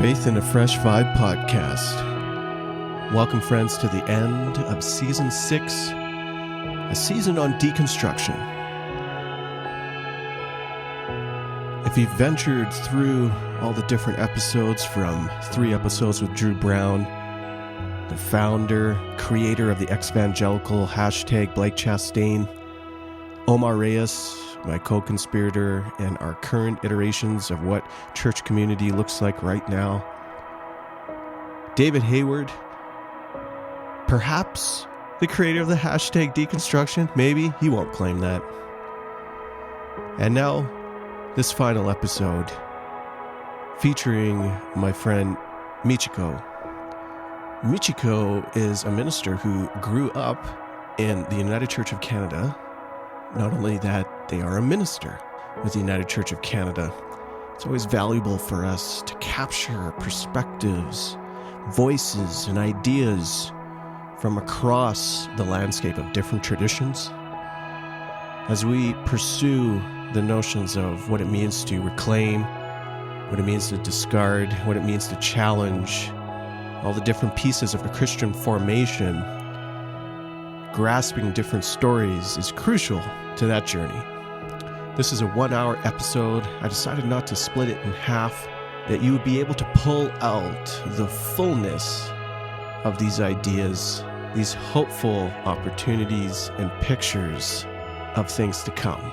Faith in a Fresh Vibe podcast. Welcome, friends, to the end of Season 6, a season on deconstruction. If you've ventured through all the different episodes, from 3 episodes with Drew Brown, the founder, creator of the ex-evangelical hashtag Blake Chastain, Omar Reyes, my co-conspirator, and our current iterations of what church community looks like right now, David Hayward, perhaps the creator of the hashtag deconstruction, maybe, he won't claim that. And now, this final episode, featuring my friend Michiko. Michiko is a minister who grew up in the United Church of Canada. Not only that, they are a minister with the United Church of Canada. It's always valuable for us to capture perspectives, voices, and ideas from across the landscape of different traditions as we pursue the notions of what it means to reclaim, what it means to discard, what it means to challenge all the different pieces of the Christian formation. Grasping different stories is crucial to that journey. This is a 1-hour episode. I decided not to split it in half, that you would be able to pull out the fullness of these ideas, these hopeful opportunities and pictures of things to come.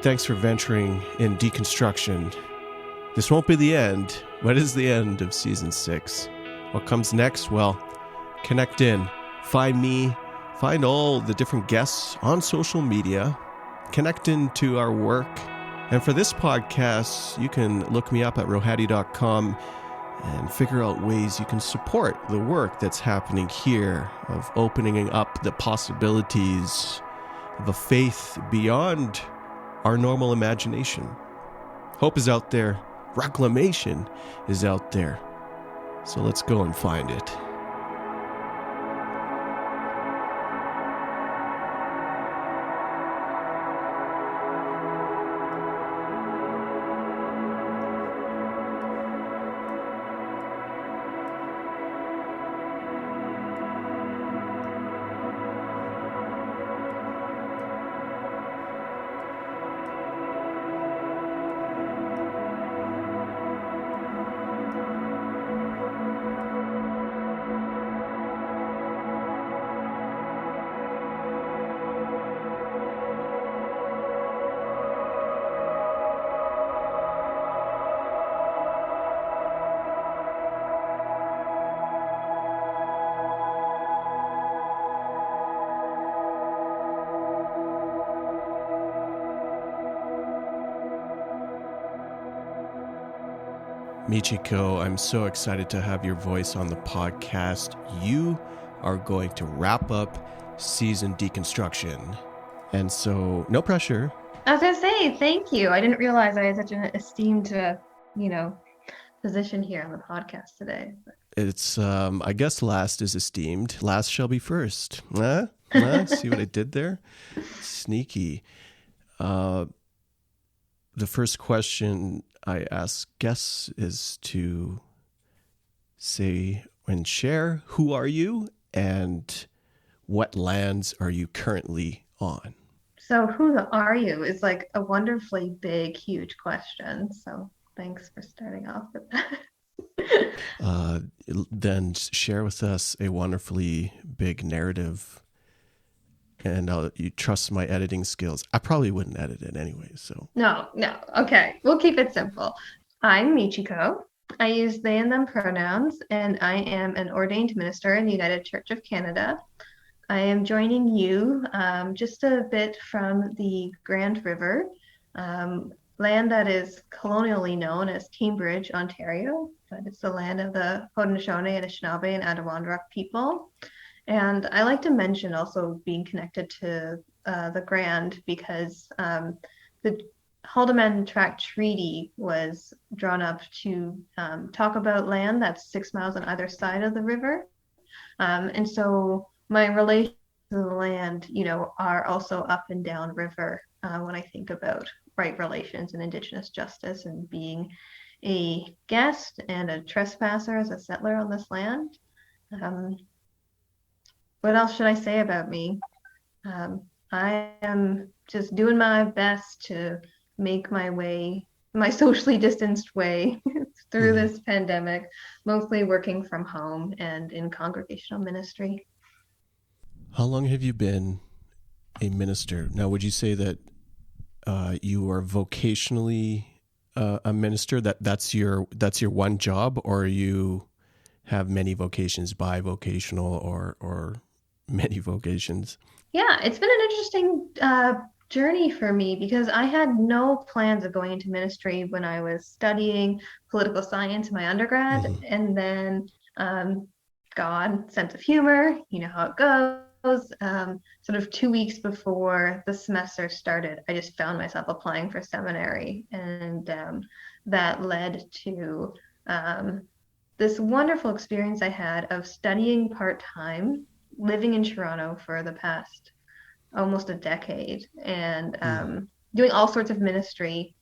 Thanks for venturing in deconstruction. This won't be the end, but it is the end of Season 6. What comes next? Well, connect in. Find me, find all the different guests on social media, connect into our work. And for this podcast, you can look me up at rohadi.com and figure out ways you can support the work that's happening here of opening up the possibilities of a faith beyond our normal imagination. Hope is out there. Reclamation is out there. So let's go and find it. Michiko, I'm so excited to have your voice on the podcast. You are going to wrap up season deconstruction. And so, no pressure. I was going to say, thank you. I didn't realize I had such an esteemed, position here on the podcast today. It's, I guess last is esteemed. Last shall be first. See what I did there? Sneaky. The first question I ask guests is to say and share, who are you and what lands are you currently on? So who are you is like a wonderfully big, huge question. So thanks for starting off with that. Then share with us a wonderfully big narrative. And you trust my editing skills. I probably wouldn't edit it anyway, so. No. Okay, we'll keep it simple. I'm Michiko. I use they and them pronouns, and I am an ordained minister in the United Church of Canada. I am joining you just a bit from the Grand River, land that is colonially known as Cambridge, Ontario, but it's the land of the Haudenosaunee, Anishinaabe, and Adirondack people. And I like to mention also being connected to the Grand because the Haldimand Tract Treaty was drawn up to talk about land that's 6 miles on either side of the river. And so my relations to the land, are also up and down river when I think about right relations and Indigenous justice and being a guest and a trespasser as a settler on this land. Um, what else should I say about me? I am just doing my best to make my way, my socially distanced way through Mhm. this pandemic, mostly working from home and in congregational ministry. How long have you been a minister? Now, would you say that you are vocationally a minister? That's your one job, or you have many vocations, bivocational, or many vocations? Yeah, it's been an interesting journey for me because I had no plans of going into ministry when I was studying political science in my undergrad. Hmm. And then um, God, sense of humor, you know how it goes. Sort of 2 weeks before the semester started, I just found myself applying for seminary. And that led to um, this wonderful experience I had of studying part time, living in Toronto for the past almost a decade, and Mm. doing all sorts of ministry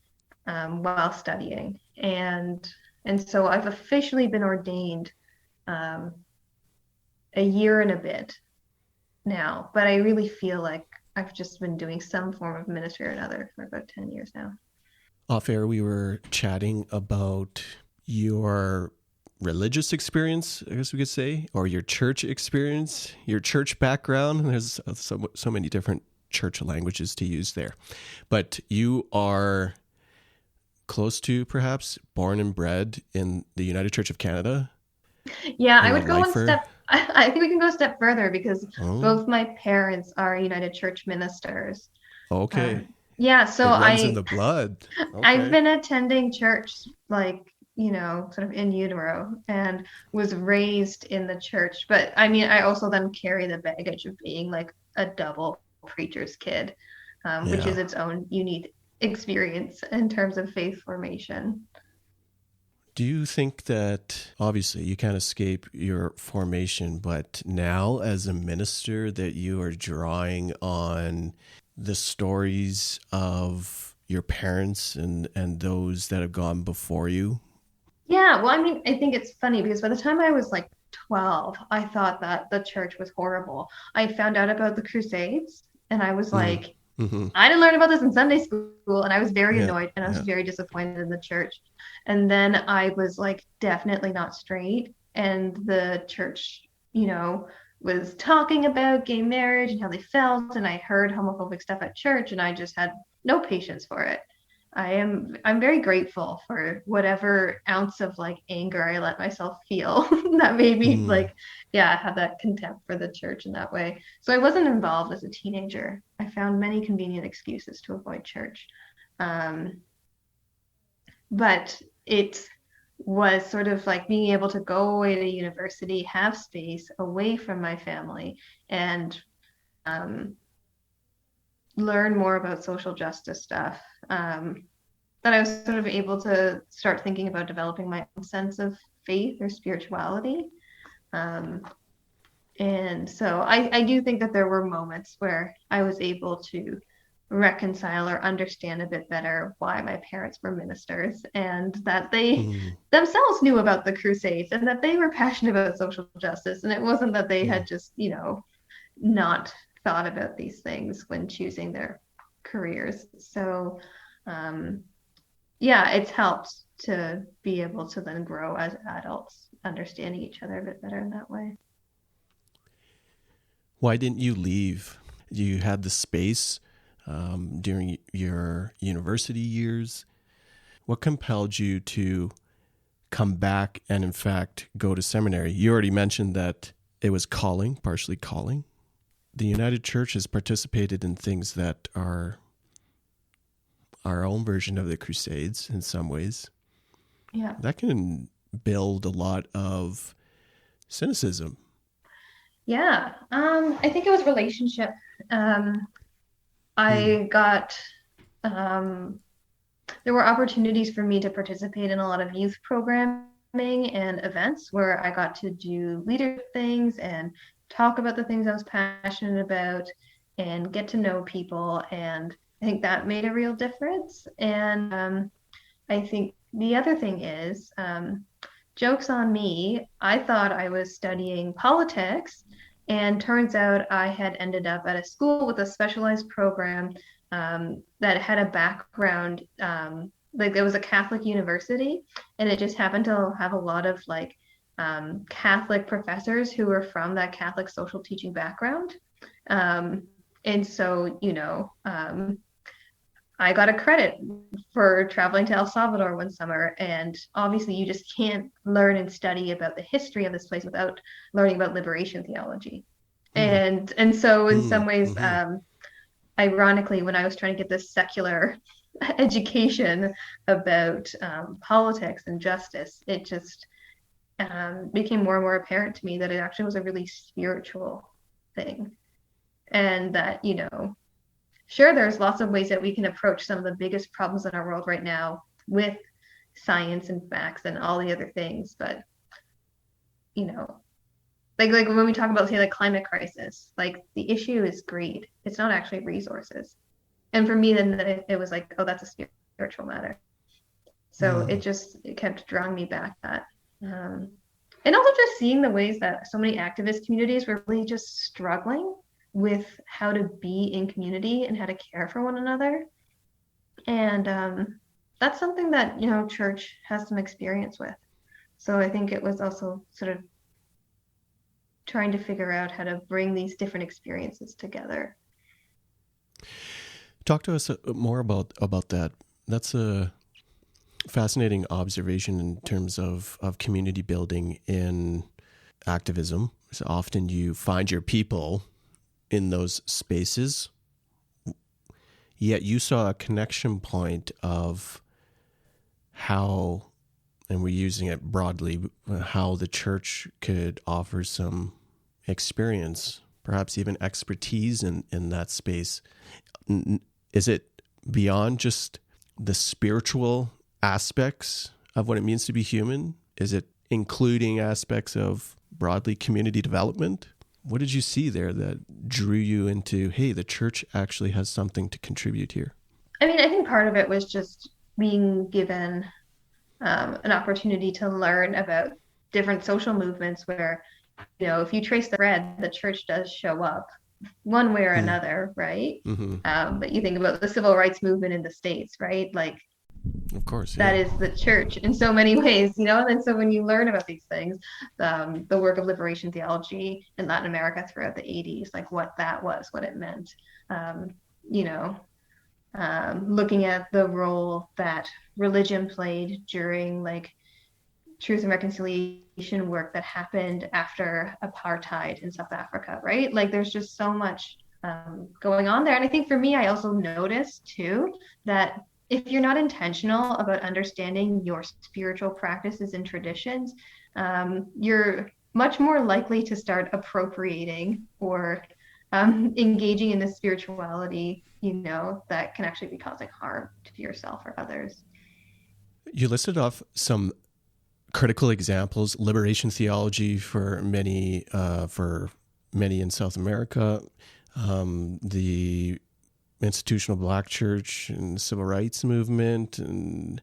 while studying. And so I've officially been ordained um, a year and a bit now, but I really feel like I've just been doing some form of ministry or another for about 10 years now. Off air, we were chatting about your religious experience, I guess we could say, or your church experience, your church background. There's so many different church languages to use there. But you are close to perhaps born and bred in the United Church of Canada. Yeah, I You're a would go one lifer. step. I think we can go a step further because Oh, both my parents are United Church ministers. okay. Yeah, so It runs in the blood. I've Okay. been attending church like, sort of in utero and was raised in the church. But I mean, I also then carry the baggage of being like a double preacher's kid, which Yeah. is its own unique experience in terms of faith formation. Do you think that obviously you can't escape your formation, but now as a minister that you are drawing on the stories of your parents and those that have gone before you? Yeah, well, I mean, I think it's funny because by the time I was like 12, I thought that the church was horrible. I found out about the Crusades and I was Mm. like, Hmm. I didn't learn about this in Sunday school, and I was very Yeah. annoyed and I was Yeah. very disappointed in the church. And then I was like, definitely not straight. And the church, was talking about gay marriage and how they felt. And I heard homophobic stuff at church, and I just had no patience for it. I'm very grateful for whatever ounce of like anger I let myself feel that made me Mm. like, yeah, have that contempt for the church in that way. So I wasn't involved as a teenager. I found many convenient excuses to avoid church. Um, but it was sort of like being able to go away to university, have space away from my family, and um, learn more about social justice stuff. That I was sort of able to start thinking about developing my own sense of faith or spirituality. Um, and so I do think that there were moments where I was able to reconcile or understand a bit better why my parents were ministers and that they Mm. themselves knew about the Crusades and that they were passionate about social justice. And it wasn't that they Mm. had just, not thought about these things when choosing their careers. So, um, yeah, it's helped to be able to then grow as adults, understanding each other a bit better in that way. Why didn't you leave? You had the space during your university years. What compelled you to come back and, in fact, go to seminary? You already mentioned that it was calling, partially calling. The United Church has participated in things that are our own version of the Crusades in some ways. Yeah. That can build a lot of cynicism. Yeah. I think it was relationship. Um, Mm. I got um, there were opportunities for me to participate in a lot of youth programming and events where I got to do leadership things and talk about the things I was passionate about and get to know people. And I think that made a real difference. And I think the other thing is, jokes on me, I thought I was studying politics, and turns out I had ended up at a school with a specialized program that had a background, like it was a Catholic university, and it just happened to have a lot of like Catholic professors who were from that Catholic social teaching background. Um, and so, I got a credit for traveling to El Salvador one summer. And obviously, you just can't learn and study about the history of this place without learning about liberation theology. Mm, And so, in some ways, mm-hmm. ironically, when I was trying to get this secular education about politics and justice, it just became more and more apparent to me that it actually was a really spiritual thing. And that, sure, there's lots of ways that we can approach some of the biggest problems in our world right now with science and facts and all the other things. But, you know, like when we talk about, say, the climate crisis, like the issue is greed. It's not actually resources. And for me, then it was like, oh, that's a spiritual matter. So it kept drawing me back that. And also just seeing the ways that so many activist communities were really just struggling with how to be in community and how to care for one another. And that's something that, church has some experience with. So I think it was also sort of trying to figure out how to bring these different experiences together. Talk to us more about that. That's a fascinating observation in terms of community building in activism. So often you find your people in those spaces, yet you saw a connection point of how, and we're using it broadly, how the church could offer some experience, perhaps even expertise in that space. Is it beyond just the spiritual aspects of what it means to be human? Is it including aspects of broadly community development? What did you see there that drew you into, hey, the church actually has something to contribute here? I mean, I think part of it was just being given an opportunity to learn about different social movements where, if you trace the thread, the church does show up one way or another, right? Mm-hmm. But you think about the civil rights movement in the States, right? Like, of course, that is the church in so many ways, And so when you learn about these things, the work of liberation theology in Latin America throughout the 80s, like what that was, what it meant, you know, looking at the role that religion played during like truth and reconciliation work that happened after apartheid in South Africa, right? Like there's just so much going on there. And I think for me, I also noticed too that if you're not intentional about understanding your spiritual practices and traditions, you're much more likely to start appropriating or engaging in this spirituality, that can actually be causing harm to yourself or others. You listed off some critical examples: liberation theology for many in South America, the institutional Black church and civil rights movement, and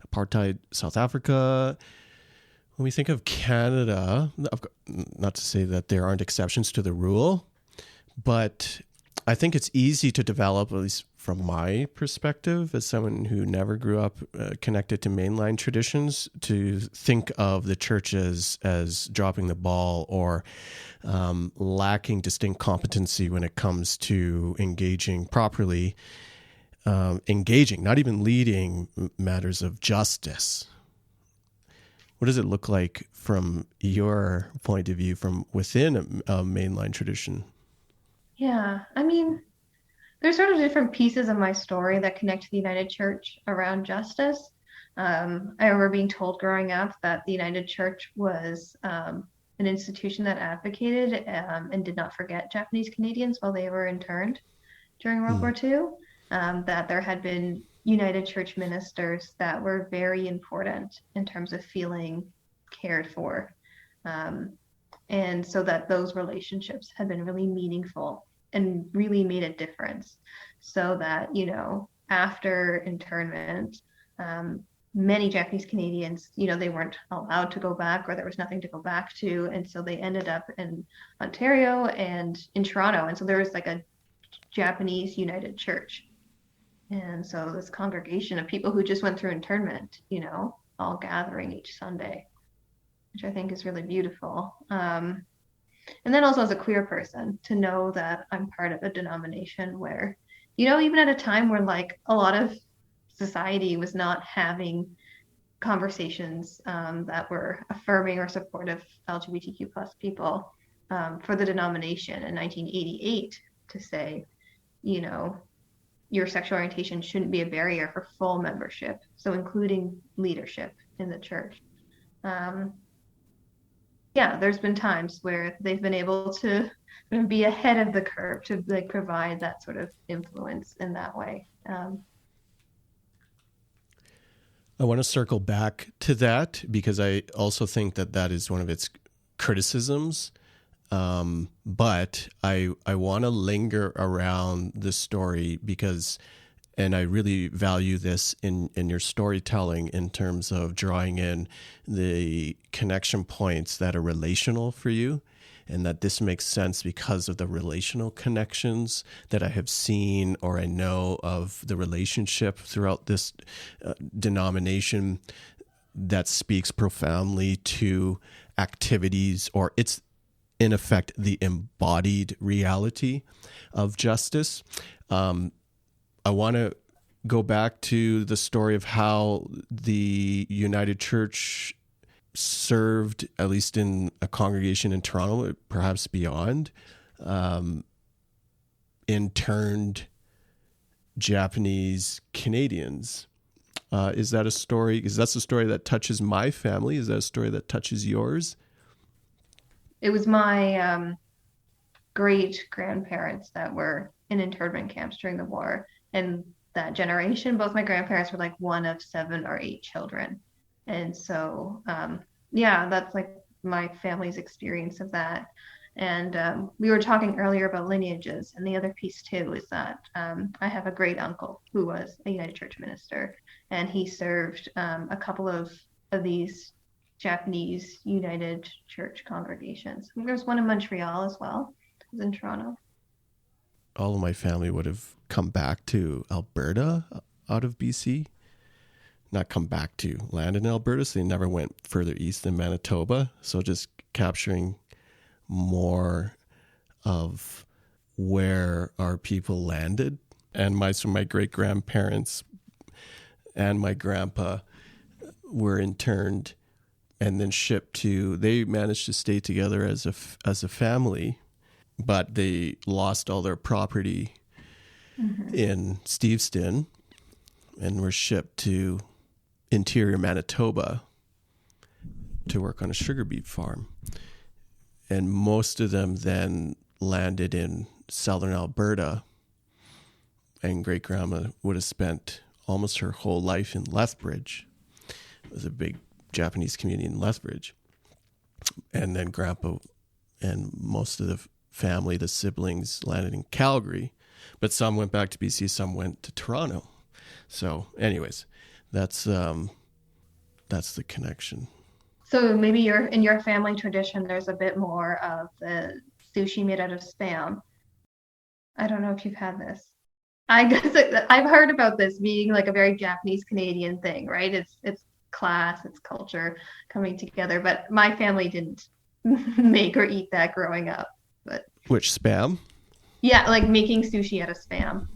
apartheid South Africa. When we think of Canada, not to say that there aren't exceptions to the rule, but I think it's easy to develop, at least from my perspective, as someone who never grew up connected to mainline traditions, to think of the church as dropping the ball or lacking distinct competency when it comes to engaging properly, not even leading matters of justice. What does it look like from your point of view from within a mainline tradition? Yeah, I mean, there's sort of different pieces of my story that connect to the United Church around justice. I remember being told growing up that the United Church was an institution that advocated and did not forget Japanese Canadians while they were interned during World War II. That there had been United Church ministers that were very important in terms of feeling cared for. And so that those relationships had been really meaningful and really made a difference. So that, after internment, many Japanese Canadians, they weren't allowed to go back or there was nothing to go back to. And so they ended up in Ontario and in Toronto. And so there was like a Japanese United Church. And so this congregation of people who just went through internment, all gathering each Sunday, which I think is really beautiful. And then also as a queer person, to know that I'm part of a denomination where, even at a time where like a lot of society was not having conversations that were affirming or supportive LGBTQ plus people, for the denomination in 1988 to say, your sexual orientation shouldn't be a barrier for full membership. So including leadership in the church. There's been times where they've been able to be ahead of the curve to like provide that sort of influence in that way. I want to circle back to that because I also think that that is one of its criticisms. But I want to linger around the story because, and I really value this in your storytelling in terms of drawing in the connection points that are relational for you, and that this makes sense because of the relational connections that I have seen or I know of the relationship throughout this denomination that speaks profoundly to activities, or it's in effect the embodied reality of justice. I want to go back to the story of how the United Church served, at least in a congregation in Toronto, perhaps beyond, interned Japanese Canadians. Is that a story? Because that's a story that touches my family. Is that a story that touches yours? It was my great grandparents that were in internment camps during the war. And that generation, both my grandparents were like one of 7 or 8 children. And so, that's like my family's experience of that. And we were talking earlier about lineages. And the other piece too is that I have a great uncle who was a United Church minister, and he served a couple of these Japanese United Church congregations. There's one in Montreal as well, as in Toronto. All of my family would have come back to Alberta out of BC. Not come back to land in Alberta, so they never went further east than Manitoba. So just capturing more of where our people landed. And my great-grandparents and my grandpa were interned and then shipped to, they managed to stay together as a family, but they lost all their property in Steveston and were shipped to interior Manitoba to work on a sugar beet farm. And most of them then landed in southern Alberta, and great-grandma would have spent almost her whole life in Lethbridge. It was a big Japanese community in Lethbridge. And then grandpa and most of the family, the siblings, landed in Calgary, but some went back to BC, some went to Toronto. So anyways, that's the connection. So maybe in your family tradition, there's a bit more of the sushi made out of Spam. I don't know if you've had this. I guess I've heard about this being like a very Japanese Canadian thing, right? It's class, it's culture coming together. But my family didn't make or eat that growing up. But which Spam? Yeah, like making sushi out of Spam.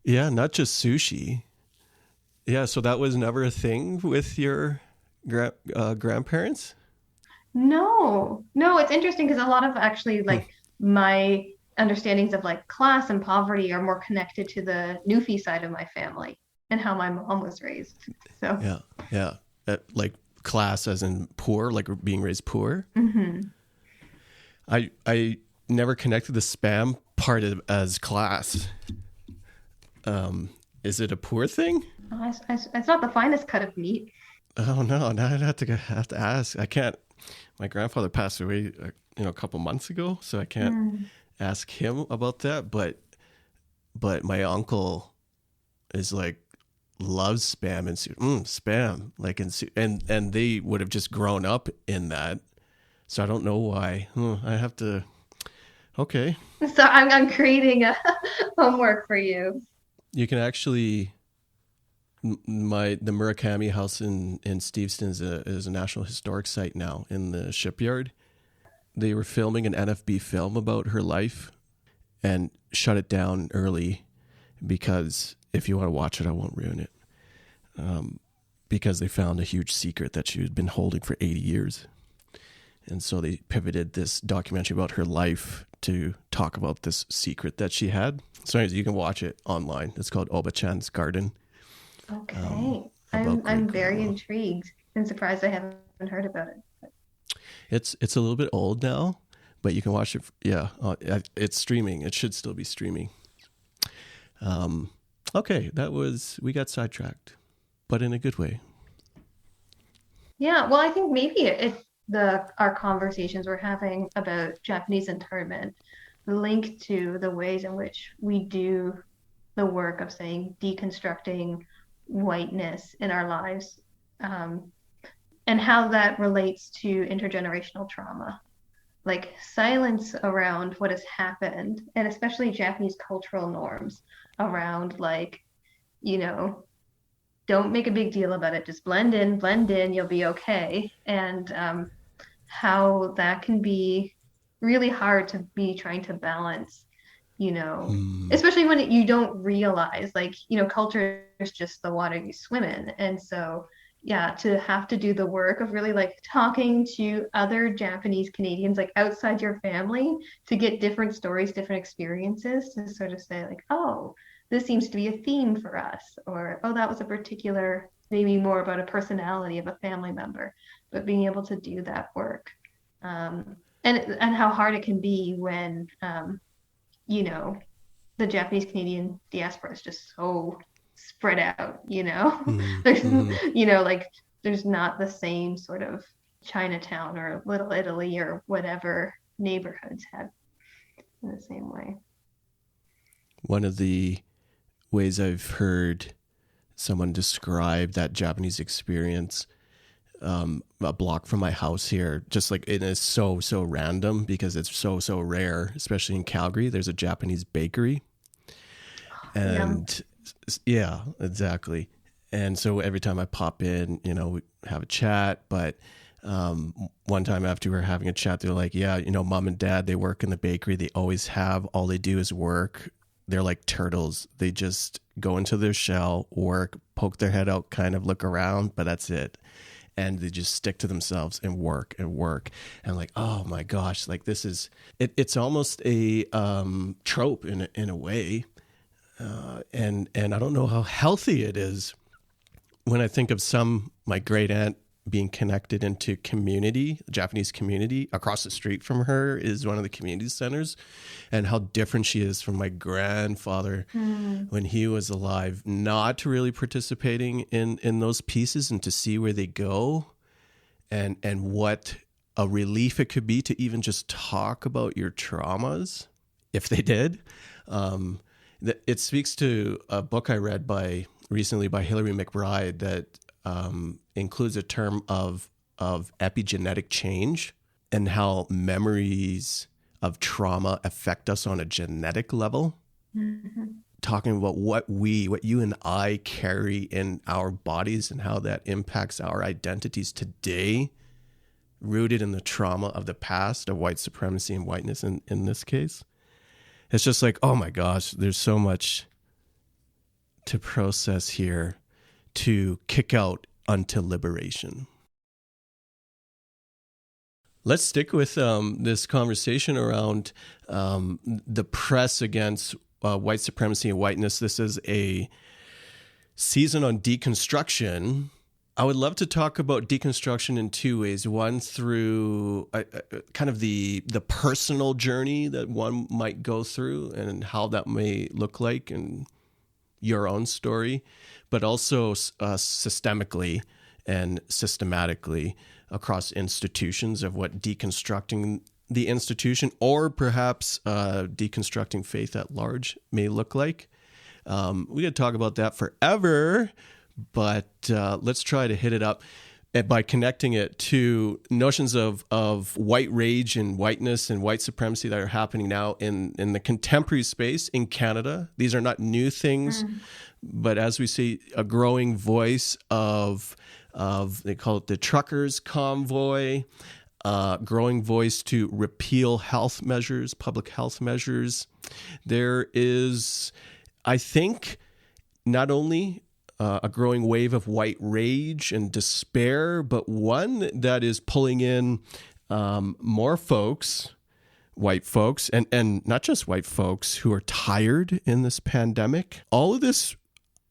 Yeah, not just sushi. Yeah, so that was never a thing with your grandparents? No, it's interesting because a lot of actually like my understandings of like class and poverty are more connected to the Newfie side of my family and how my mom was raised. So yeah, like class as in poor, like being raised poor. Mm-hmm. I never connected the Spam part as class. Is it a poor thing? It's not the finest cut of meat. Oh no! Now I'd have to ask. I can't. My grandfather passed away, a couple months ago, so I can't ask him about that. But my uncle is like loves spam and spam, like and they would have just grown up in that. So I don't know why. I have to. Okay. So I'm creating a homework for you. You can actually. The Murakami house in Steveston is a National Historic Site now in the shipyard. They were filming an NFB film about her life and shut it down early because if you want to watch it, I won't ruin it. Because they found a huge secret that she had been holding for 80 years. And so they pivoted this documentary about her life to talk about this secret that she had. So anyways, you can watch it online. It's called Oba-chan's Garden. Okay. I'm very intrigued and surprised I haven't heard about it. It's a little bit old now, but you can watch it. Yeah, it's streaming. It should still be streaming. Okay, we got sidetracked, but in a good way. Yeah, well, I think maybe our conversations we're having about Japanese internment link to the ways in which we do the work of saying deconstructing whiteness in our lives, and how that relates to intergenerational trauma, like silence around what has happened, and especially Japanese cultural norms around, like, don't make a big deal about it, just blend in, you'll be okay. And how that can be really hard to be trying to balance, especially when you don't realize, like, culture is just the water you swim in. And so, yeah, to have to do the work of really like talking to other Japanese Canadians, like outside your family, to get different stories, different experiences, to sort of say like, oh, this seems to be a theme for us, or, oh, that was a particular, maybe more about a personality of a family member, but being able to do that work. And how hard it can be when, the Japanese Canadian diaspora is just so spread out, there's, there's not the same sort of Chinatown or Little Italy or whatever neighborhoods have in the same way. One of the ways I've heard someone describe that Japanese experience, a block from my house here, just like it is so random because it's so rare, especially in Calgary. There's a Japanese bakery, and yeah, exactly. And so every time I pop in, we have a chat. But one time after we were having a chat, they're like, yeah, mom and dad, they work in the bakery. They always have. All they do is work. They're like turtles. They just go into their shell, work, poke their head out, kind of look around, but that's it. And they just stick to themselves and work. And like, oh my gosh, like this is, it's almost a trope in a way. And I don't know how healthy it is when I think of my great aunt being connected into community, Japanese community. Across the street from her is one of the community centers, and how different she is from my grandfather when he was alive, not really participating in those pieces, and to see where they go and what a relief it could be to even just talk about your traumas, if they did. It speaks to a book I read recently by Hilary McBride that includes a term of epigenetic change, and how memories of trauma affect us on a genetic level. Mm-hmm. Talking about what you and I carry in our bodies and how that impacts our identities today, rooted in the trauma of the past, of white supremacy and whiteness in this case. It's just like, oh my gosh, there's so much to process here, to kick out until liberation. Let's stick with this conversation around the press against white supremacy and whiteness. This is a season on deconstruction. I would love to talk about deconstruction in two ways. One, through kind of the personal journey that one might go through and how that may look like in your own story, but also systemically and systematically across institutions of what deconstructing the institution, or perhaps deconstructing faith at large, may look like. We could talk about that forever, but let's try to hit it up by connecting it to notions of white rage and whiteness and white supremacy that are happening now in the contemporary space in Canada. These are not new things, but as we see, a growing voice of they call it the truckers convoy, growing voice to repeal health measures, public health measures. There is, I think, not only a growing wave of white rage and despair, but one that is pulling in more folks, white folks, and not just white folks who are tired in this pandemic. All of this,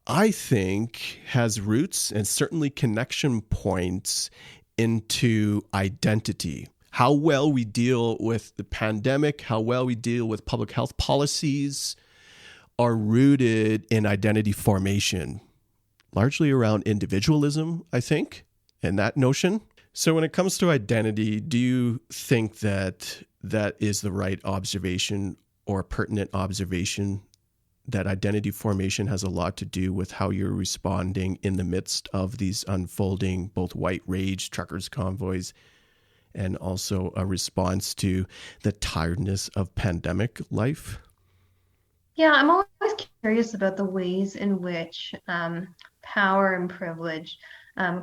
I think, has roots and certainly connection points into identity. How well we deal with the pandemic, how well we deal with public health policies are rooted in identity formation, largely around individualism, I think, and that notion. So when it comes to identity, do you think that that is the right observation or pertinent observation, that identity formation has a lot to do with how you're responding in the midst of these unfolding both white rage, truckers convoys, and also a response to the tiredness of pandemic life? Yeah, I'm always curious about the ways in which power and privilege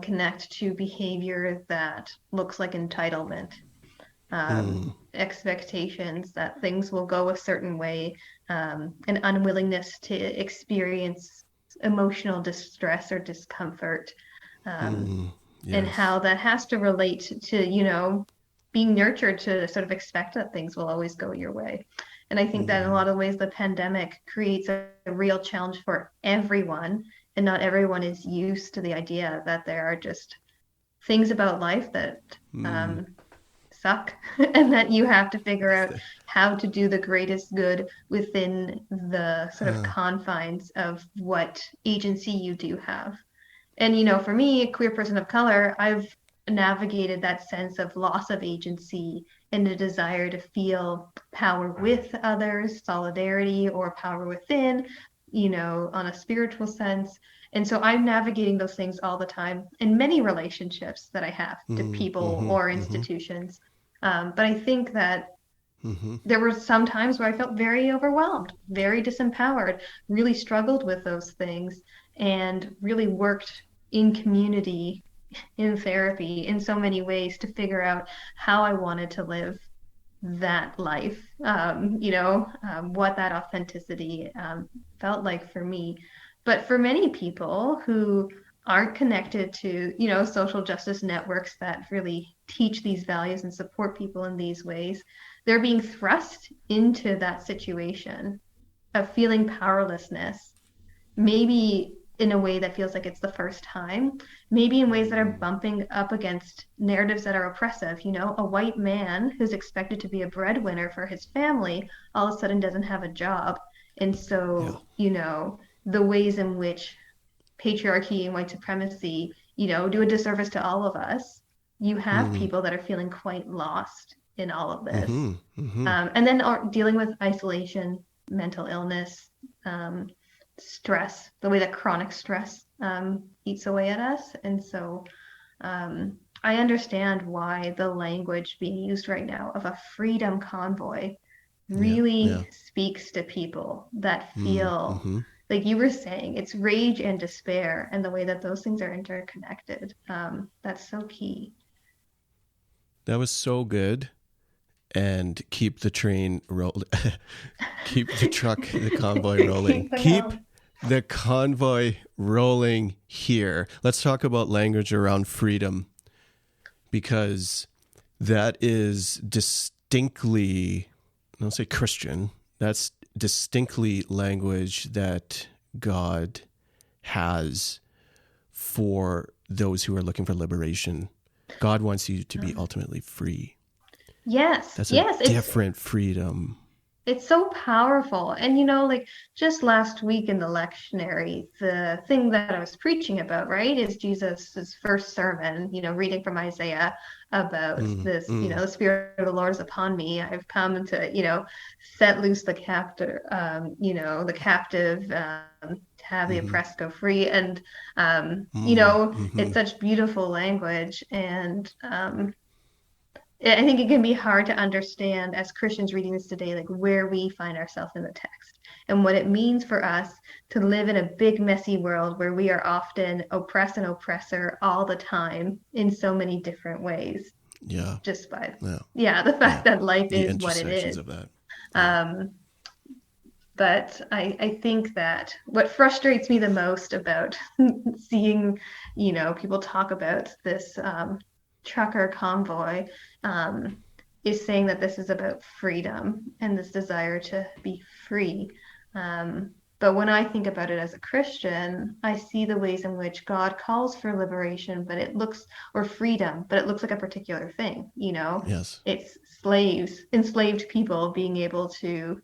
connect to behavior that looks like entitlement, expectations that things will go a certain way, an unwillingness to experience emotional distress or discomfort, and how that has to relate to, being nurtured to sort of expect that things will always go your way. And I think that in a lot of ways, the pandemic creates a real challenge for everyone. And not everyone is used to the idea that there are just things about life that suck and that you have to figure out how to do the greatest good within the sort of confines of what agency you do have. And, for me, a queer person of color, I've navigated that sense of loss of agency and the desire to feel power with others, solidarity, or power within, on a spiritual sense. And so I'm navigating those things all the time in many relationships that I have to people or institutions. But I think that there were some times where I felt very overwhelmed, very disempowered, really struggled with those things, and really worked in community, in therapy, in so many ways to figure out how I wanted to live that life, what that authenticity felt like for me. But for many people who aren't connected to, social justice networks that really teach these values and support people in these ways, they're being thrust into that situation of feeling powerlessness, maybe in a way that feels like it's the first time, maybe in ways that are bumping up against narratives that are oppressive. A white man who's expected to be a breadwinner for his family all of a sudden doesn't have a job. And so, the ways in which patriarchy and white supremacy, do a disservice to all of us, you have people that are feeling quite lost in all of this. And then dealing with isolation, mental illness, stress, the way that chronic stress eats away at us. And so I understand why the language being used right now of a freedom convoy really speaks to people that feel, like you were saying, it's rage and despair, and the way that those things are interconnected. That's so key. That was so good. And keep the train keep the convoy rolling. Keep the convoy rolling here. Let's talk about language around freedom, because that is distinctly, I don't say Christian, that's distinctly language that God has for those who are looking for liberation. God wants you to be ultimately free. Yes. That's a different freedom. It's so powerful. And like just last week in the lectionary, the thing that I was preaching about, right, is Jesus's first sermon, reading from Isaiah about Mm, this, mm, the Spirit of the Lord is upon me. I've come to, set loose the captive, the captive, to have the mm-hmm, oppressed go free. And, mm-hmm. it's such beautiful language. And I think it can be hard to understand as Christians reading this today, like where we find ourselves in the text and what it means for us to live in a big, messy world where we are often oppressed and oppressor all the time in so many different ways, Yeah, just by, yeah, yeah, the yeah. fact that life The is what it intersections is. of that. Yeah. Um, but I think that what frustrates me the most about seeing, people talk about this trucker convoy um, is saying that this is about freedom and this desire to be free. But when I think about it as a Christian, I see the ways in which God calls for liberation, but it looks, or freedom, but it looks like a particular thing, Yes. It's slaves, enslaved people being able to,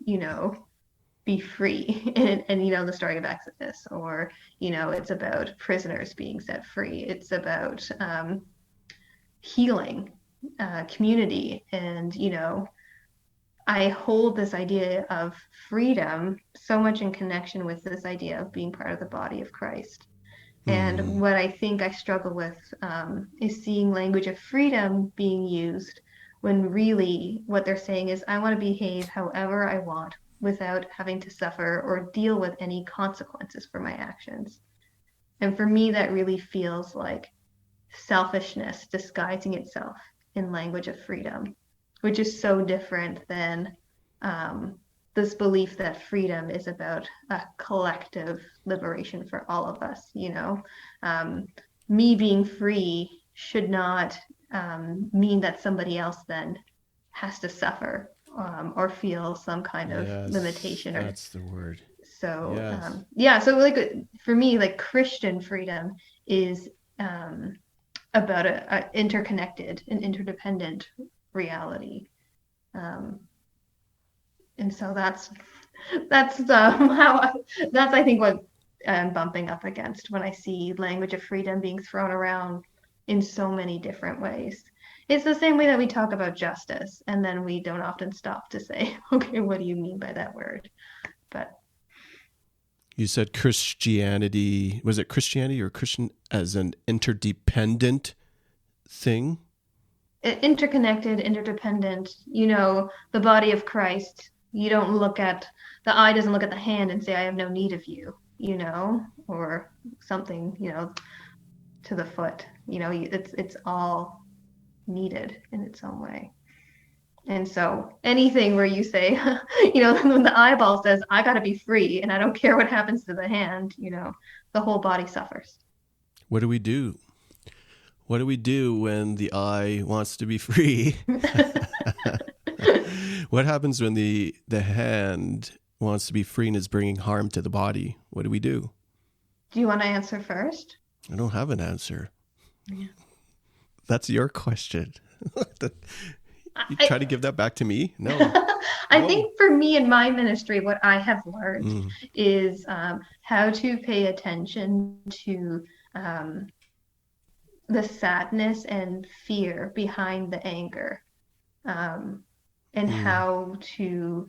be free and the story of Exodus, or it's about prisoners being set free. It's about healing, community, and I hold this idea of freedom so much in connection with this idea of being part of the body of Christ. And Mm, what I think I struggle with is seeing language of freedom being used when really what they're saying is, I want to behave however I want without having to suffer or deal with any consequences for my actions. And for me, that really feels like selfishness disguising itself in language of freedom, which is so different than this belief that freedom is about a collective liberation for all of us. Me being free should not mean that somebody else then has to suffer or feel some kind of yes, limitation or that's the word. so Yes. yeah, so like for me, like Christian freedom is about a interconnected and interdependent reality. Um, and so that's how that's I think what I'm bumping up against when I see language of freedom being thrown around in so many different ways. It's the same way that we talk about justice, and then we don't often stop to say, okay, what do you mean by that word? But You said Christianity, was it Christianity or Christian as an interdependent thing? interconnected, interdependent, the body of Christ. You don't look at the eye doesn't look at the hand and say, I have no need of you, or something, to the foot. It's all needed in its own way. And so anything where you say, when the eyeball says, I got to be free and I don't care what happens to the hand, the whole body suffers. What do we do? What do we do when the eye wants to be free? What happens when the hand wants to be free and is bringing harm to the body? What do we do? Do you want to answer first? I don't have an answer. Yeah. That's your question. You I, try to give that back to me? No. I No. think for me in my ministry, what I have learned Mm, is how to pay attention to the sadness and fear behind the anger, and mm, how to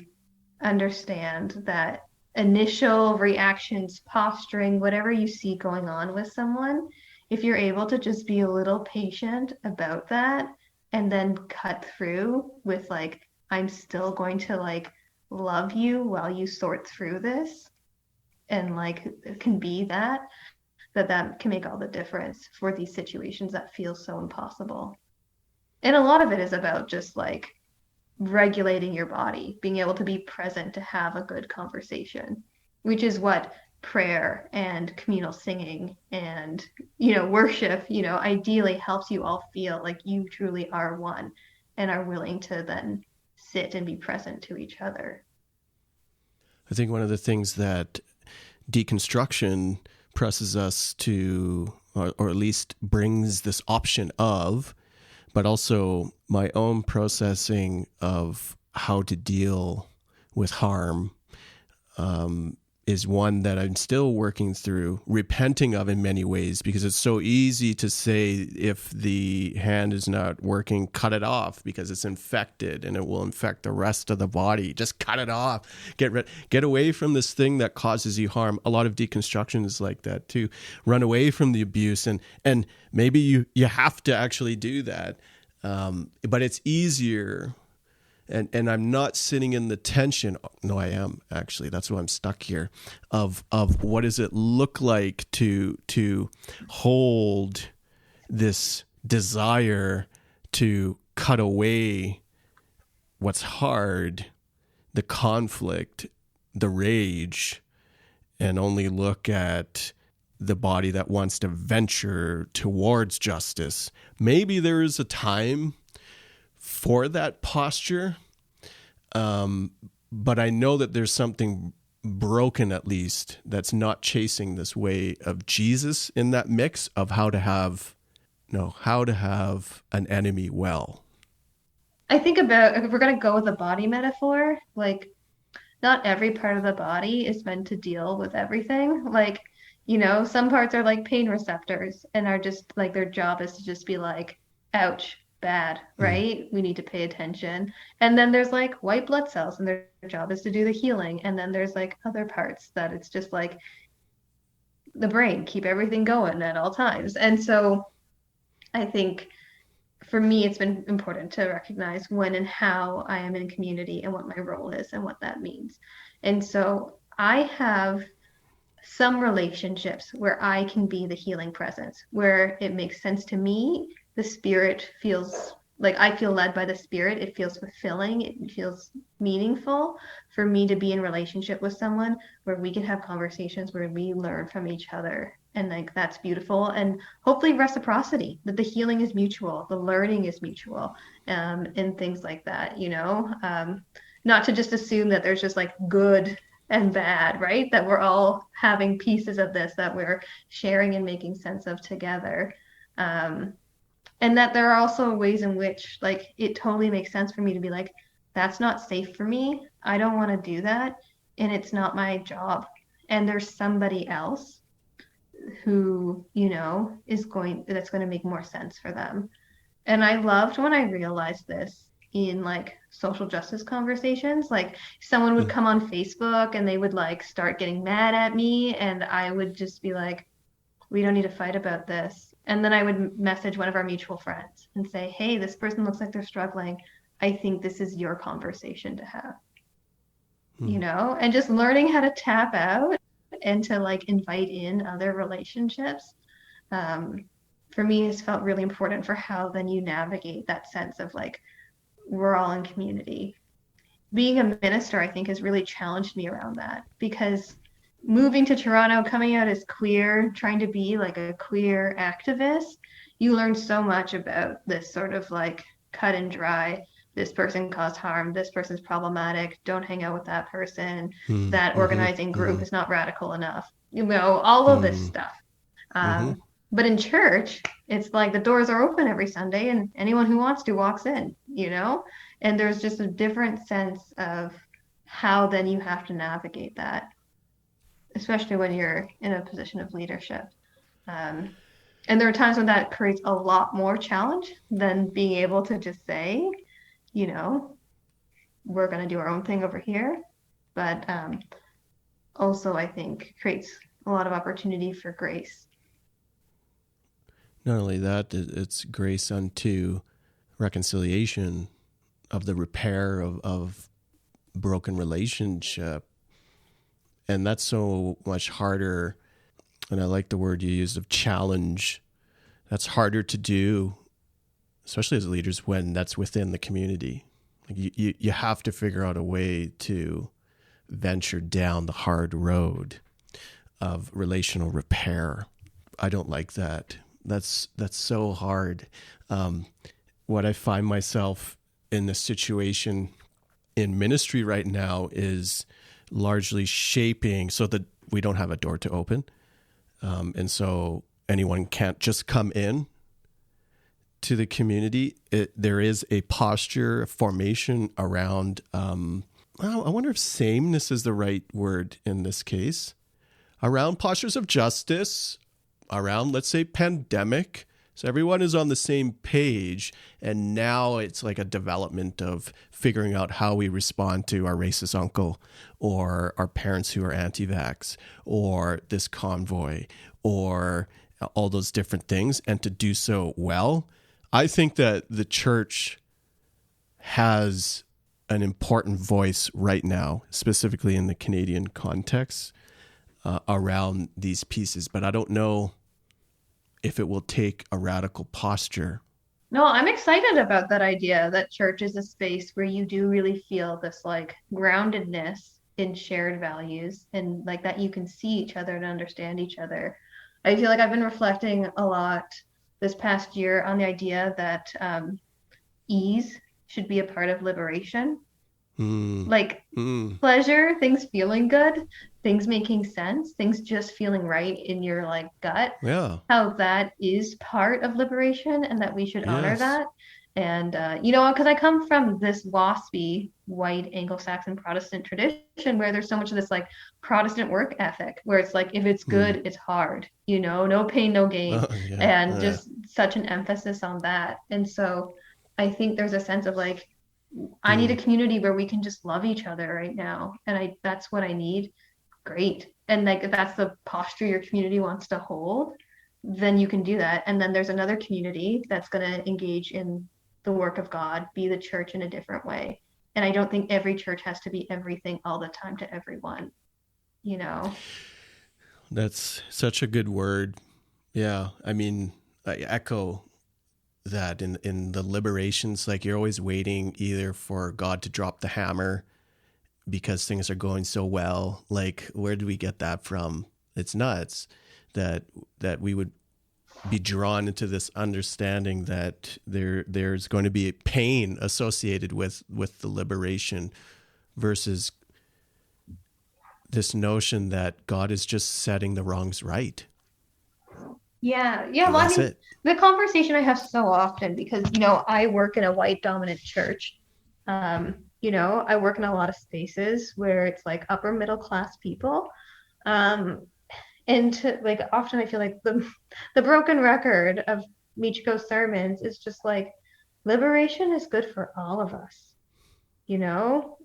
understand that initial reactions, posturing, whatever you see going on with someone, if you're able to just be a little patient about that and then cut through with like, I'm still going to like love you while you sort through this, and like it can be that can make all the difference for these situations that feel so impossible. And a lot of it is about just like regulating your body, being able to be present to have a good conversation, which is what prayer and communal singing and worship, ideally helps you all feel like you truly are one and are willing to then sit and be present to each other. I think one of the things that deconstruction presses us to, or at least brings this option of, but also my own processing of how to deal with harm is one that I'm still working through, repenting of in many ways, because it's so easy to say, if the hand is not working, cut it off because it's infected and it will infect the rest of the body. Just cut it off. Get away from this thing that causes you harm. A lot of deconstruction is like that too. Run away from the abuse, and maybe you have to actually do that. But it's easier. And I'm not sitting in the tension. No, I am actually. That's why I'm stuck here. Of what does it look like to hold this desire to cut away what's hard, the conflict, the rage, and only look at the body that wants to venture towards justice. Maybe there is a time for that posture, but I know that there's something broken, at least, that's not chasing this way of Jesus in that mix of how to have an enemy well. I think about, if we're going to go with the body metaphor, like, not every part of the body is meant to deal with everything. Like, some parts are like pain receptors and are just like, their job is to just be like, ouch, bad, right? We need to pay attention. And then there's like white blood cells, and their job is to do the healing. And then there's like other parts that it's just like the brain, keep everything going at all times. And so I think for me, it's been important to recognize when and how I am in community and what my role is and what that means. And so I have some relationships where I can be the healing presence, where it makes sense to me. The spirit feels like I feel led by the spirit. It feels fulfilling. It feels meaningful for me to be in relationship with someone where we can have conversations where we learn from each other. And like, that's beautiful. And hopefully reciprocity, that the healing is mutual, the learning is mutual, and things like that, not to just assume that there's just like good and bad, right? That we're all having pieces of this that we're sharing and making sense of together. And that there are also ways in which, like, it totally makes sense for me to be like, that's not safe for me. I don't want to do that. And it's not my job. And there's somebody else who, that's going to make more sense for them. And I loved when I realized this in like social justice conversations. Like, someone would come on Facebook and they would like start getting mad at me, and I would just be like, we don't need to fight about this. And then I would message one of our mutual friends and say, hey, this person looks like they're struggling. I think this is your conversation to have, and just learning how to tap out and to like invite in other relationships. For me, has felt really important for how then you navigate that sense of like, we're all in community. Being a minister, I think, has really challenged me around that, because moving to Toronto, coming out as queer, trying to be like a queer activist, you learn so much about this sort of like cut and dry. This person caused harm. This person's problematic. Don't hang out with that person. That organizing group is not radical enough. All of this stuff. But in church, it's like the doors are open every Sunday and anyone who wants to walks in, and there's just a different sense of how then you have to navigate that, especially when you're in a position of leadership. And there are times when that creates a lot more challenge than being able to just say, we're going to do our own thing over here. But also, I think, creates a lot of opportunity for grace. Not only that, it's grace unto reconciliation of the repair of broken relationship. And that's so much harder. And I like the word you used of challenge. That's harder to do, especially as leaders, when that's within the community. Like you have to figure out a way to venture down the hard road of relational repair. I don't like that. That's so hard. What I find myself in this situation in ministry right now is largely shaping so that we don't have a door to open. And so anyone can't just come in to the community. There is a posture, a formation around I wonder if sameness is the right word in this case. Around postures of justice, around, let's say, pandemic. So everyone is on the same page. And now it's like a development of figuring out how we respond to our racist uncle or our parents who are anti-vax or this convoy or all those different things, and to do so well. I think that the church has an important voice right now, specifically in the Canadian context, around these pieces. But I don't know if it will take a radical posture. No, I'm excited about that idea that church is a space where you do really feel this like groundedness in shared values and like that you can see each other and understand each other. I feel like I've been reflecting a lot this past year on the idea that ease should be a part of liberation. Like pleasure, things feeling good, things making sense, things just feeling right in your like gut. Yeah. How that is part of liberation and that we should honor Yes. that. And because I come from this waspy white Anglo-Saxon Protestant tradition where there's so much of this like Protestant work ethic where it's like if it's good, it's hard, no pain, no gain. And just such an emphasis on that. And so I think there's a sense of like I need a community where we can just love each other right now. And that's what I need. Great. And like if that's the posture your community wants to hold, then you can do that. And then there's another community that's going to engage in the work of God, be the church in a different way. And I don't think every church has to be everything all the time to everyone, That's such a good word. Yeah. I mean, I echo that in the liberations, like you're always waiting either for God to drop the hammer because things are going so well. Like, where do we get that from? It's nuts that we would be drawn into this understanding that there's going to be pain associated with the liberation versus this notion that God is just setting the wrongs right. Yeah. Well, I mean, the conversation I have so often because, I work in a white dominant church. I work in a lot of spaces where it's like upper middle class people. And often I feel like the broken record of Michiko's sermons is just like liberation is good for all of us.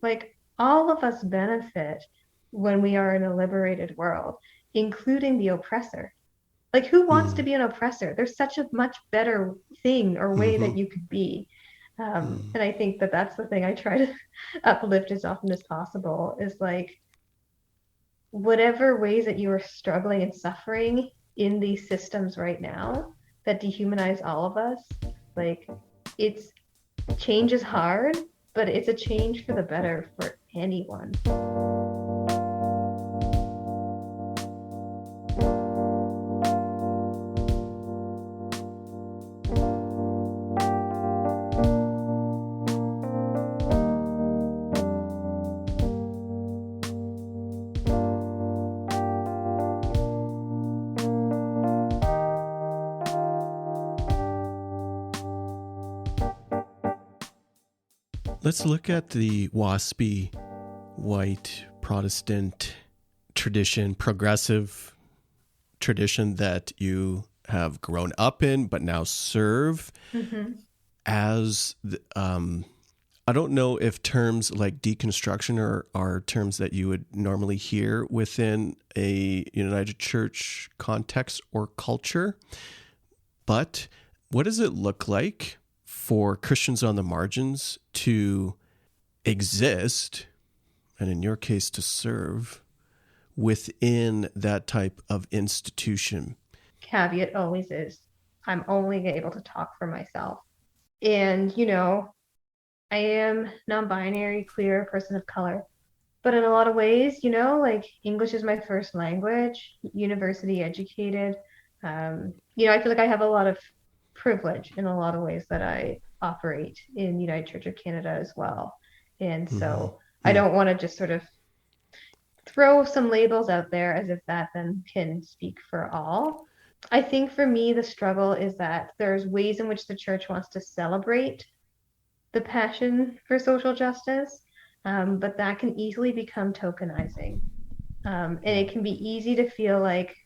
Like all of us benefit when we are in a liberated world, including the oppressor. Like, who wants to be an oppressor? There's such a much better thing or way that you could be. And I think that that's the thing I try to uplift as often as possible is like, whatever ways that you are struggling and suffering in these systems right now that dehumanize all of us, like, change is hard, but it's a change for the better for anyone. Let's look at the waspy white Protestant tradition, progressive tradition that you have grown up in, but now serve as, I don't know if terms like deconstruction are terms that you would normally hear within a United Church context or culture, but what does it look like for Christians on the margins to exist, and in your case to serve, within that type of institution? Caveat always is, I'm only able to talk for myself. And, I am non-binary, queer, person of color. But in a lot of ways, like English is my first language, university educated. I feel like I have a lot of privilege in a lot of ways that I operate in United Church of Canada as well. And so I don't want to just sort of throw some labels out there as if that then can speak for all. I think for me, the struggle is that there's ways in which the church wants to celebrate the passion for social justice, But that can easily become tokenizing. And it can be easy to feel like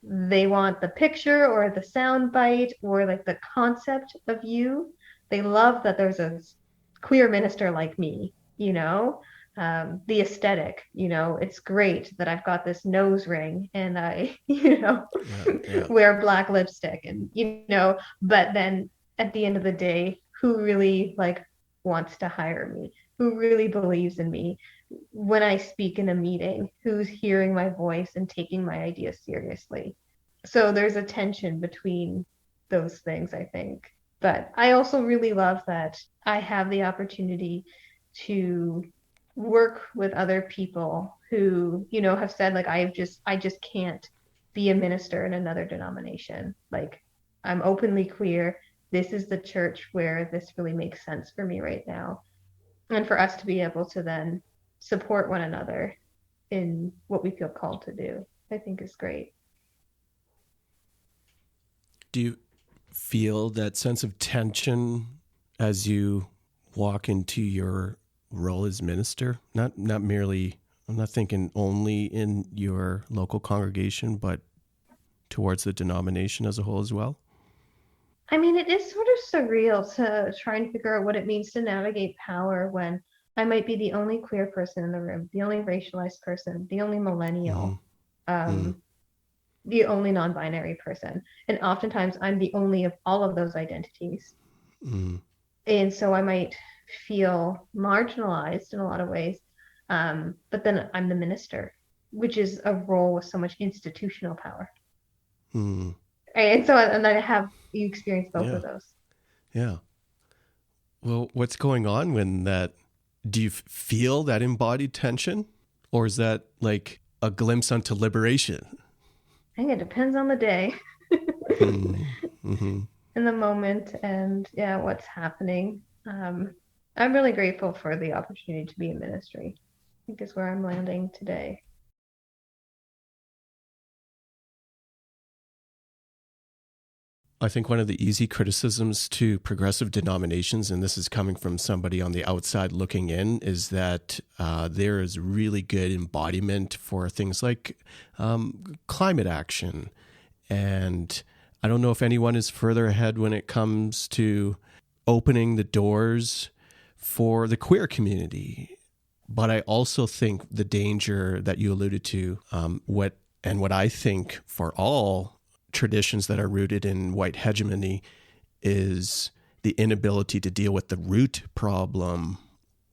they want the picture or the sound bite or like the concept of you. They love that there's a queer minister like me, the aesthetic, it's great that I've got this nose ring and I, Yeah. wear black lipstick and, but then at the end of the day, who really like wants to hire me? Who really believes in me? When I speak in a meeting, who's hearing my voice and taking my ideas seriously. So there's a tension between those things, I think. But I also really love that I have the opportunity to work with other people who, have said like I just can't be a minister in another denomination. Like I'm openly queer. This is the church where this really makes sense for me right now. And for us to be able to then support one another in what we feel called to do, I think is great. Do you feel that sense of tension as you walk into your role as minister? Not merely, I'm not thinking only in your local congregation, but towards the denomination as a whole as well? I mean, it is sort of surreal to try and figure out what it means to navigate power when I might be the only queer person in the room, the only racialized person, the only millennial, the only non-binary person. And oftentimes I'm the only of all of those identities. And so I might feel marginalized in a lot of ways. But then I'm the minister, which is a role with so much institutional power. And so, and then you experience both of those. Yeah. Well, what's going on when that, do you feel that embodied tension? Or is that like a glimpse onto liberation? I think it depends on the day. In the moment and what's happening. I'm really grateful for the opportunity to be in ministry. I think is where I'm landing today. I think one of the easy criticisms to progressive denominations, and this is coming from somebody on the outside looking in, is that there is really good embodiment for things like climate action. And I don't know if anyone is further ahead when it comes to opening the doors for the queer community. But I also think the danger that you alluded to, what I think for all traditions that are rooted in white hegemony is the inability to deal with the root problem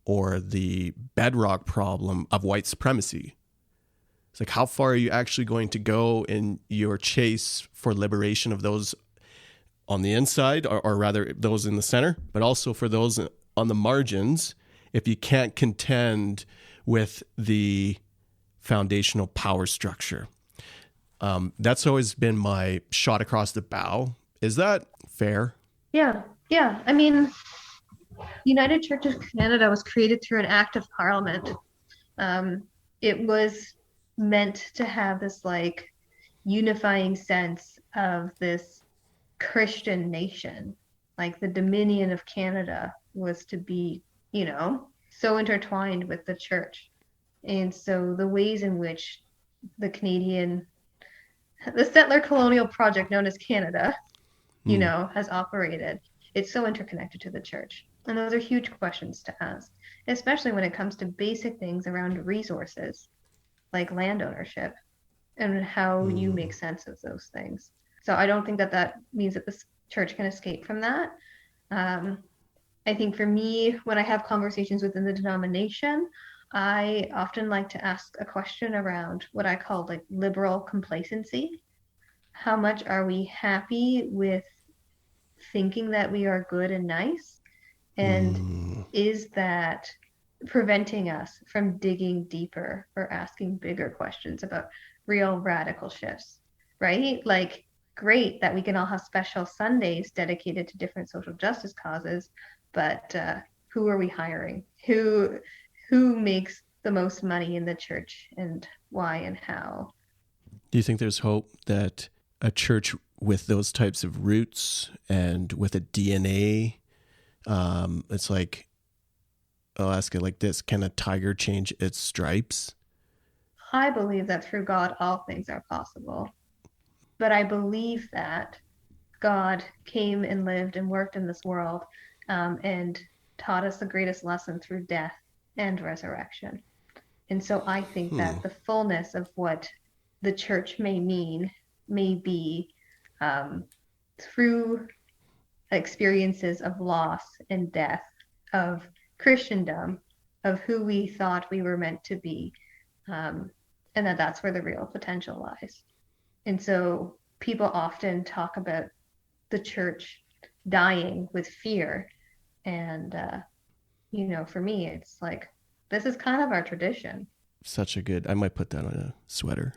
or the bedrock problem of white supremacy. It's like, how far are you actually going to go in your chase for liberation of those on the inside, or rather those in the center, but also for those on the margins, if you can't contend with the foundational power structure? That's always been my shot across the bow. Is that fair? Yeah. I mean, United Church of Canada was created through an act of parliament. It was meant to have this like unifying sense of this Christian nation. Like the Dominion of Canada was to be, so intertwined with the church. And so the ways in which the settler colonial project known as Canada, has operated, it's so interconnected to the church. And those are huge questions to ask, especially when it comes to basic things around resources like land ownership and how you make sense of those things. So I don't think that means that the church can escape from that. I think for me, when I have conversations within the denomination, I often like to ask a question around what I call like liberal complacency. How much are we happy with thinking that we are good and nice? And is that preventing us from digging deeper or asking bigger questions about real radical shifts, right? Like, great that we can all have special Sundays dedicated to different social justice causes, but who are we hiring? Who makes the most money in the church, and why and how? Do you think there's hope that a church with those types of roots and with a DNA, it's like I'll ask it like this. Can a tiger change its stripes? I believe that through God, all things are possible. But I believe that God came and lived and worked in this world and taught us the greatest lesson through death and resurrection. And so I think that the fullness of what the church may mean may be through experiences of loss and death, of Christendom, of who we thought we were meant to be, and that's where the real potential lies. And so people often talk about the church dying with fear. And, for me, it's like, this is kind of our tradition. Such a good, I might put that on a sweater.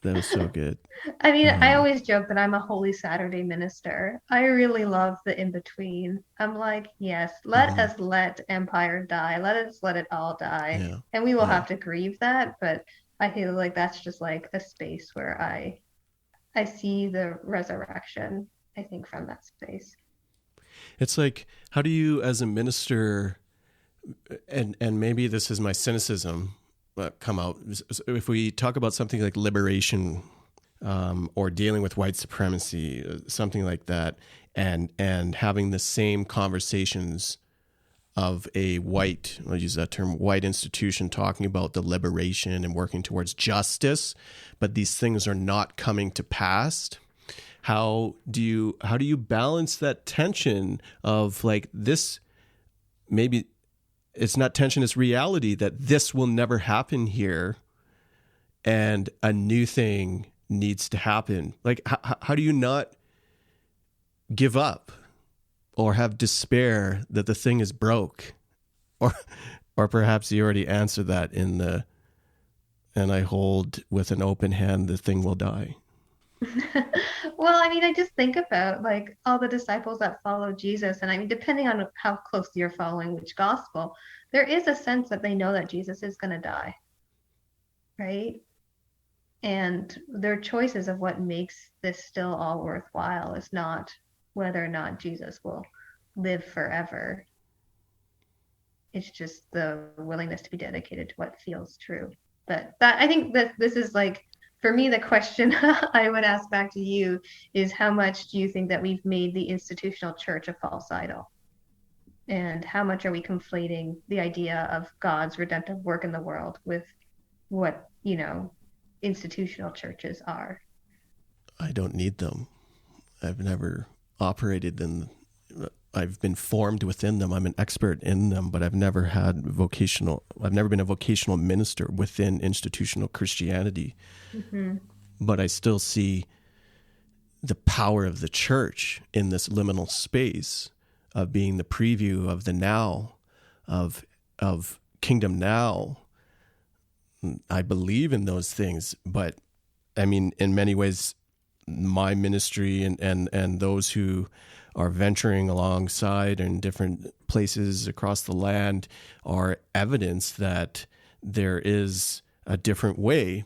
That was so good. I mean, I always joke that I'm a Holy Saturday minister. I really love the in-between. I'm like, yes, let us let empire die. Let us let it all die. Yeah. And we will have to grieve that. But I feel like that's just like a space where I see the resurrection, I think, from that space. It's like, how do you, as a minister, and maybe this is my cynicism, come out, if we talk about something like liberation or dealing with white supremacy, something like that, and having the same conversations of a white, I'll use that term, white institution talking about the liberation and working towards justice, but these things are not coming to pass. How do you balance that tension of like this? Maybe it's not tension, it's reality that this will never happen here, and a new thing needs to happen. Like, how do you not give up or have despair that the thing is broke? Or perhaps you already answered that in the, and I hold with an open hand, the thing will die. Well, I mean, I just think about like all the disciples that follow Jesus. And I mean, depending on how closely you're following which gospel, there is a sense that they know that Jesus is going to die, right? And their choices of what makes this still all worthwhile is not whether or not Jesus will live forever. It's just the willingness to be dedicated to what feels true. But I think that this is like, for me, the question I would ask back to you is, how much do you think that we've made the institutional church a false idol? And how much are we conflating the idea of God's redemptive work in the world with what, institutional churches are? I don't need them. I've never operated them. I've been formed within them. I'm an expert in them, but I've never been a vocational minister within institutional Christianity. Mm-hmm. But I still see the power of the church in this liminal space of being the preview of the now, of kingdom now. I believe in those things, but I mean, in many ways, my ministry and those who are venturing alongside in different places across the land are evidence that there is a different way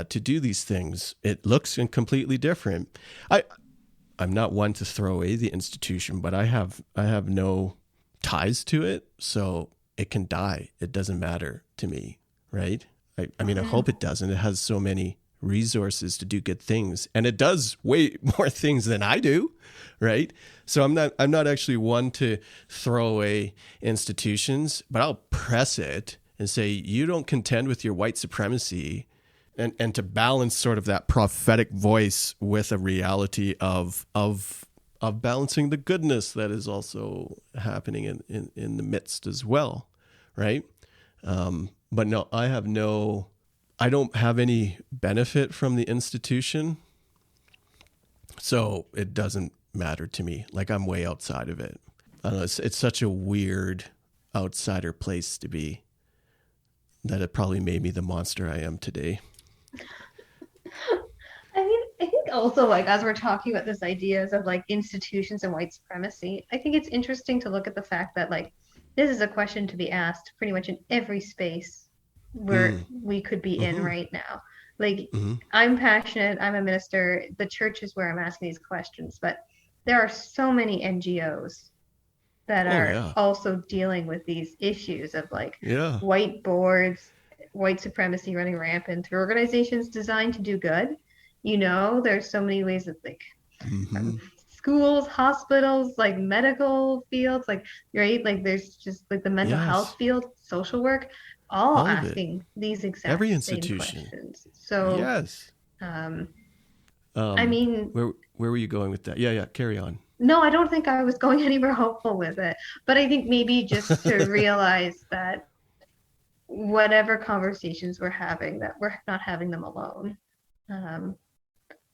to do these things. It looks completely different. I'm not one to throw away the institution, but I have no ties to it, so it can die. It doesn't matter to me, right? I mean, I hope it doesn't. It has so many resources to do good things, and it does way more things than I do, right? So I'm not actually one to throw away institutions, but I'll press it and say, you don't contend with your white supremacy, and to balance sort of that prophetic voice with a reality of balancing the goodness that is also happening in the midst as well, right? But no, I don't have any benefit from the institution, so it doesn't matter to me. Like, I'm way outside of it. I don't know, it's such a weird outsider place to be that it probably made me the monster I am today. I mean, I think also, like, as we're talking about this ideas of like institutions and white supremacy, I think it's interesting to look at the fact that like this is a question to be asked pretty much in every space where we could be in right now. Like, I'm passionate, I'm a minister, the church is where I'm asking these questions, but there are so many NGOs that Oh are yeah. also dealing with these issues of like Yeah. white boards, white supremacy running rampant through organizations designed to do good. There's so many ways that like Mm-hmm. from schools, hospitals, like medical fields, like right, like there's just like the mental health Yes. field, social work, all All of it. asking these Every exact same institution. questions. So, Yes. um, I Um, mean, where were you going with that? Yeah, yeah, carry on. no, I don't think I was going anywhere hopeful with it, but I think maybe just to realize that whatever conversations we're having, that we're not having them alone. Um,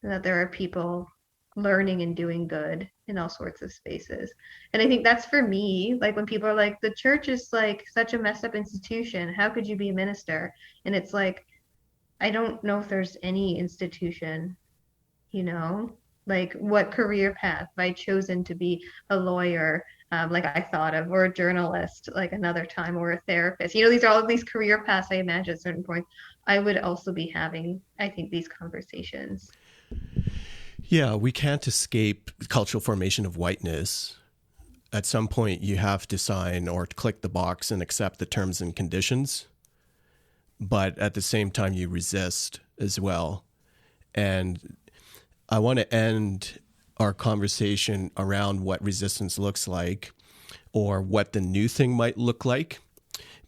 that there are people learning and doing good in all sorts of spaces. And I think that's for me, like when people are like, the church is like such a messed up institution. How could you be a minister? And it's like, I don't know if there's any institution, you know, like what career path have I chosen to be a lawyer, like I thought of, or a journalist, like another time, or a therapist. These are all of these career paths I imagine at certain points. I would also be having, I think, these conversations. Yeah, we can't escape cultural formation of whiteness. At some point, you have to sign or click the box and accept the terms and conditions. But at the same time, you resist as well. And I want to end our conversation around what resistance looks like or what the new thing might look like.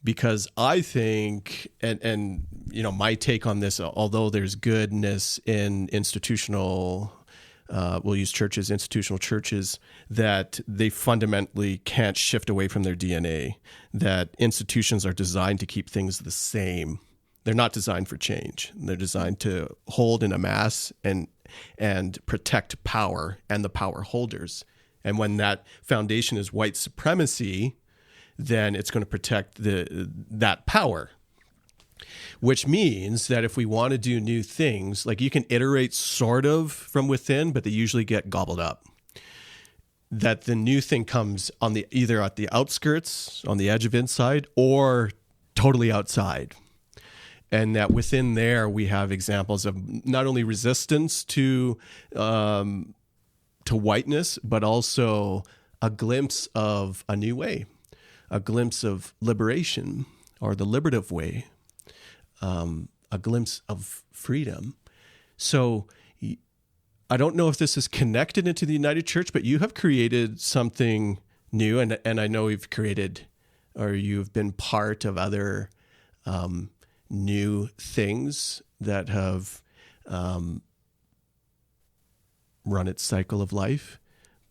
Because I think, and my take on this, although there's goodness in institutional, we'll use churches, institutional churches, that they fundamentally can't shift away from their DNA, that institutions are designed to keep things the same. They're not designed for change. They're designed to hold in a mass and protect power and the power holders. And when that foundation is white supremacy, then it's going to protect that power. Which means that if we want to do new things, like you can iterate sort of from within, but they usually get gobbled up. That the new thing comes on either at the outskirts, on the edge of inside, or totally outside. And that within there we have examples of not only resistance to whiteness, but also a glimpse of a new way, a glimpse of liberation or the liberative way, a glimpse of freedom. So I don't know if this is connected into the United Church, but you have created something new, and I know you've created or you've been part of other new things that have run its cycle of life.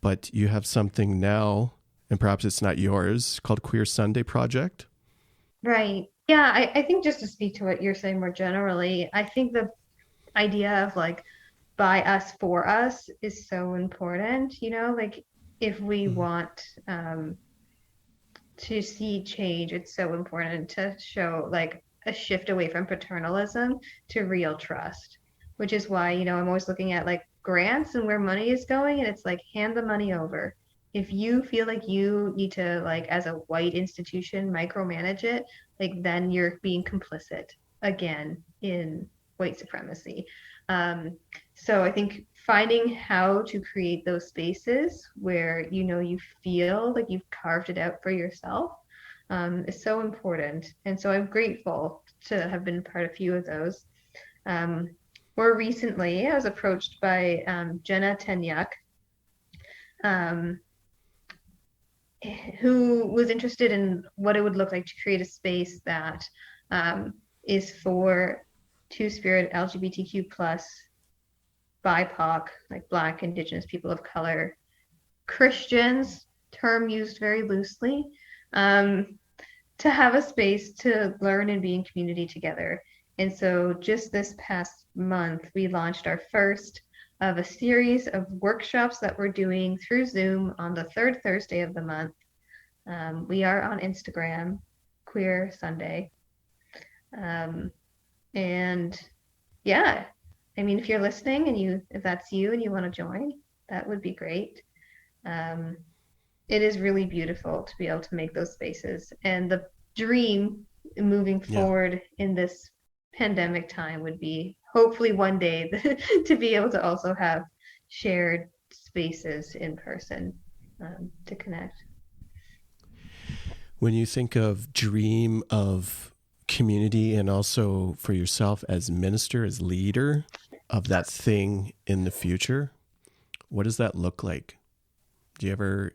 But you have something now, and perhaps it's not yours, called Queer Sunday Project. Right. Yeah, I think just to speak to what you're saying more generally, I think the idea of like by us for us is so important, like if we want to see change, it's so important to show like a shift away from paternalism to real trust, which is why, I'm always looking at like grants and where money is going, and it's like hand the money over. If you feel like you need to, like, as a white institution, micromanage it, like, then you're being complicit again in white supremacy. So I think finding how to create those spaces where, you feel like you've carved it out for yourself is so important. And so I'm grateful to have been part of a few of those. More recently, I was approached by Jenna Tenyak, who was interested in what it would look like to create a space that is for Two-Spirit, LGBTQ plus, BIPOC, like Black, Indigenous, people of color, Christians, term used very loosely, to have a space to learn and be in community together. And so just this past month, we launched our first of a series of workshops that we're doing through Zoom on the third Thursday of the month. We are on Instagram, Queer Sunday. And yeah, I mean, if you're listening and if that's you and you want to join, that would be great. It is really beautiful to be able to make those spaces. And the dream moving forward in this pandemic time would be hopefully one day to be able to also have shared spaces in person to connect. When you think of dream of community and also for yourself as minister, as leader of that thing in the future, what does that look like? Do you ever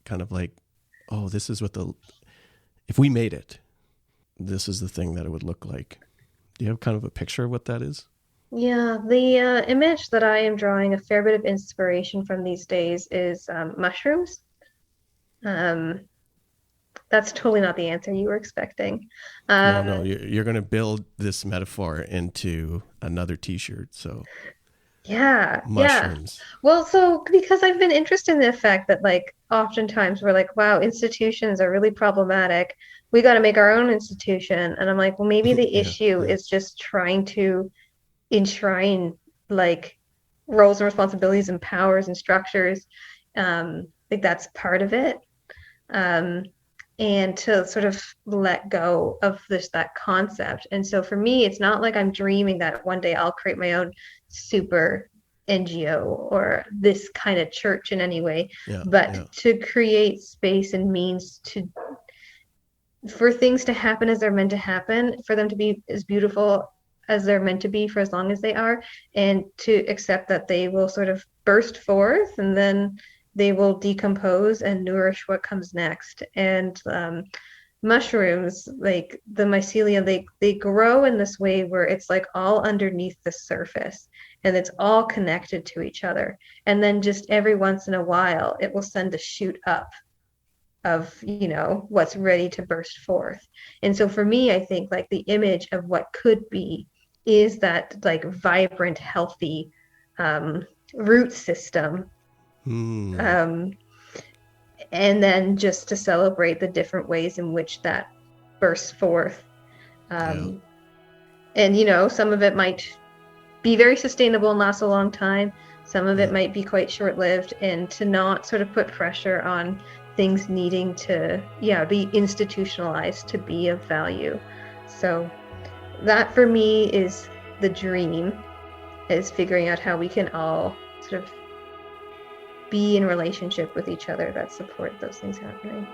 kind of like, oh, this is what if we made it, this is the thing that it would look like? Do you have kind of a picture of what that is? Yeah, the image that I am drawing a fair bit of inspiration from these days is mushrooms. Um, that's totally not the answer you were expecting. No, Um, you're going to build this metaphor into another T-shirt. So yeah. mushrooms. Well, so because I've been interested in the fact that like oftentimes we're like, wow, institutions are really problematic. We got to make our own institution. And I'm like, well, maybe the Yeah, issue yeah, is just trying to enshrine like roles and responsibilities and powers and structures. Like that's part of it. Um, and to sort of let go of that concept. And so for me, it's not like I'm dreaming that one day I'll create my own super NGO or this kind of church in any way, yeah, yeah. but to create space and means to for things to happen as they're meant to happen, for them to be as beautiful as they're meant to be for as long as they are, and to accept that they will sort of burst forth and then they will decompose and nourish what comes next. And mushrooms, like the mycelium, they grow in this way where it's like all underneath the surface and it's all connected to each other. And then just every once in a while, it will send a shoot up of what's ready to burst forth. And so for me, I think like the image of what could be is that like vibrant, healthy root system, Hmm. um, and then just to celebrate the different ways in which that bursts forth. Yeah. um, and some of it might be very sustainable and last a long time. Some of it Yeah. might be quite short-lived, and to not sort of put pressure on things needing to, be institutionalized to be of value. So that for me is the dream, is figuring out how we can all sort of be in relationship with each other that support those things happening.